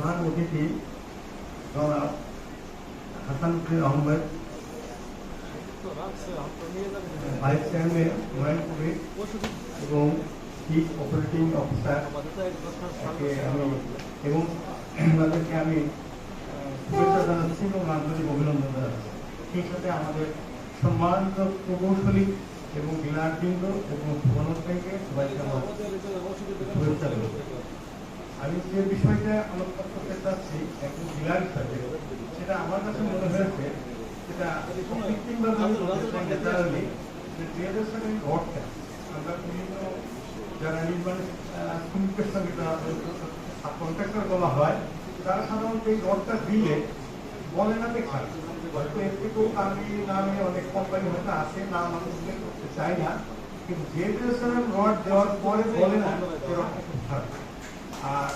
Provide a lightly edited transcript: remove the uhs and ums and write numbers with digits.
প্রধান অতিথি জনাব হাসানুদ্দিন আহমেদ, ভাইস চেয়ারম্যান ময়নপুরে এবং চিফ অপারেটিং অফিসার এবং তাদেরকে আমি শুভেচ্ছা জানাচ্ছি এবং আন্তরিক অভিনন্দন জানাচ্ছি। সেই সাথে আমাদের সম্মানিত প্রকৌশলী এবং ডিলারবৃন্দ এবং ভবনের থেকে সবাইকে আমার শুভেচ্ছা দেব। আমি যে বিষয়টা আলোচনা করতে চাচ্ছি একজন ডিলার হিসাবে, সেটা আমার কাছে মনে হয়েছে সেটা ঘরটা আমরা বিভিন্ন যারা নির্মাণ শ্রমিকের সঙ্গে কন্ট্রাক্টর বলা হয়, তারা সাধারণত এই ঘরটা দিলে বলে না দেখা হয়তো এর থেকেও দামি নামে অনেক কোম্পানি হয়তো আছে, নাম আমি উল্লেখ করতে চাই না, কিন্তু যে রড দেওয়ার পরে বলে না রডটা খুব খারাপ। আর